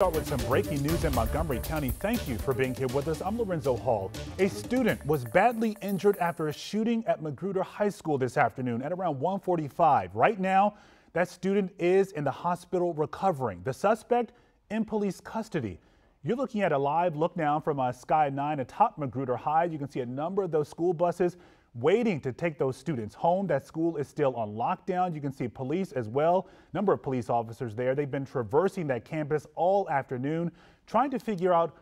Start with some breaking news in Montgomery County. Thank you for being here with us. I'm Lorenzo Hall. A student was badly injured after a shooting at Magruder High School this afternoon at around 1:45. Right now, that student is in the hospital recovering. The suspect in police custody. You're looking at a live look now from Sky 9 atop Magruder High. You can see a number of those school buses waiting to take those students home. That school is still on lockdown. You can see police as well. Number of police officers there. They've been traversing that campus all afternoon, trying to figure out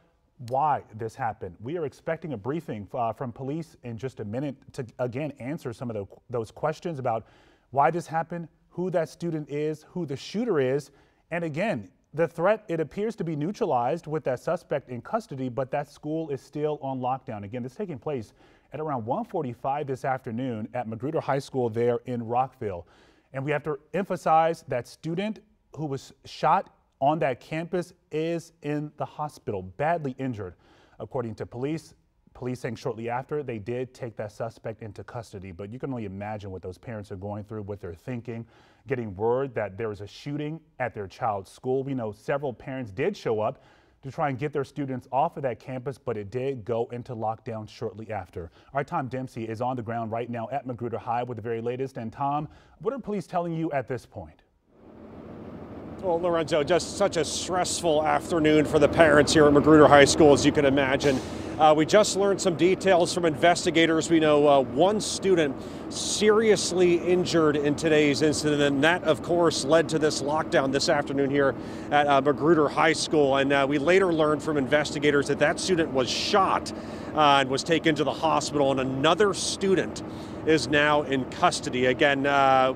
why this happened. We are expecting a briefing from police in just a minute to again answer some of those questions about why this happened, who that student is, who the shooter is, and again, the threat, it appears to be neutralized with that suspect in custody, but that school is still on lockdown. Again, this is taking place at around 1:45 this afternoon at Magruder High School there in Rockville. And we have to emphasize that student who was shot on that campus is in the hospital, badly injured. According to police saying shortly after they did take that suspect into custody. But you can only imagine what those parents are going through, what they're thinking, getting word that there was a shooting at their child's school. We know several parents did show up to try and get their students off of that campus, but it did go into lockdown shortly after. Our Tom Dempsey is on the ground right now at Magruder High with the very latest. And Tom, what are police telling you at this point? Well, Lorenzo, just such a stressful afternoon for the parents here at Magruder High School, as you can imagine. We just learned some details from investigators. We know one student seriously injured in today's incident, and that, of course, led to this lockdown this afternoon here at Magruder High School. And we later learned from investigators that that student was shot and was taken to the hospital, and another student is now in custody. Again,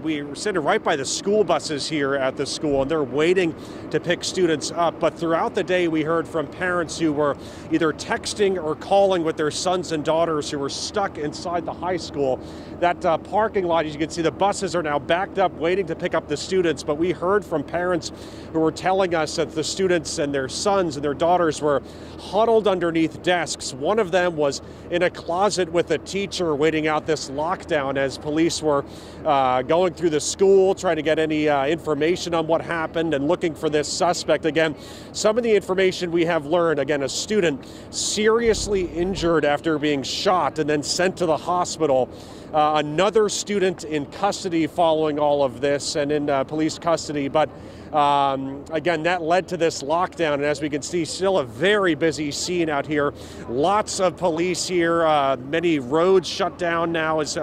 we're sitting right by the school buses here at the school, and they're waiting to pick students up. But throughout the day, we heard from parents who were either texting or calling with their sons and daughters who were stuck inside the high school. That parking lot, as you can see, the buses are now backed up waiting to pick up the students. But we heard from parents who were telling us that the students and their sons and their daughters were huddled underneath desks. One of them was in a closet with a teacher waiting out this lockdown as police were going through the school, trying to get any information on what happened and looking for this suspect. Again, some of the information we have learned, again, a student seriously injured after being shot and then sent to the hospital. Another student in custody following all of this and in police custody. But again, that led to this lockdown. And as we can see, still a very busy scene out here. Lots of police here. Many roads shut down now as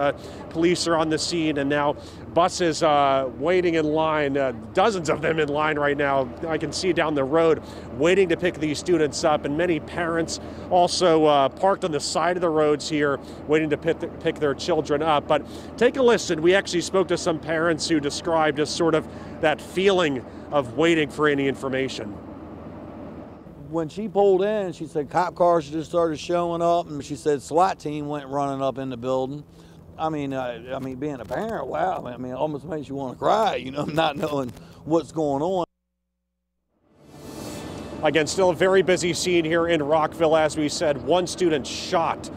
police are on the scene, and now buses waiting in line, dozens of them in line right now. I can see down the road waiting to pick these students up, and many parents also parked on the side of the roads here waiting to pick their children up. But take a listen. We actually spoke to some parents who described as sort of that feeling of waiting for any information. When she pulled in, she said cop cars just started showing up, and she said SWAT team went running up in the building. I mean, being a parent, wow, I mean, it almost makes you want to cry, you know, not knowing what's going on. Again, still a very busy scene here in Rockville. As we said, one student shot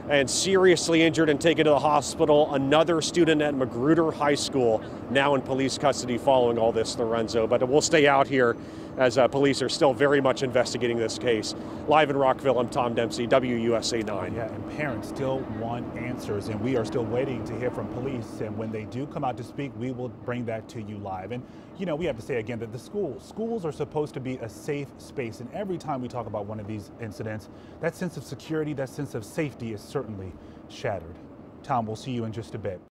and seriously injured and taken to the hospital. Another student at Magruder High School now in police custody following all this, Lorenzo. But we'll stay out here as police are still very much investigating this case. Live in Rockville, I'm Tom Dempsey, WUSA 9. Yeah, and parents still want answers, and we are still waiting to hear from police. And when they do come out to speak, we will bring that to you live. And, you know, we have to say again that the schools are supposed to be a safe space. And every time we talk about one of these incidents, that sense of security, that sense of safety is certainly shattered. Tom, we'll see you in just a bit.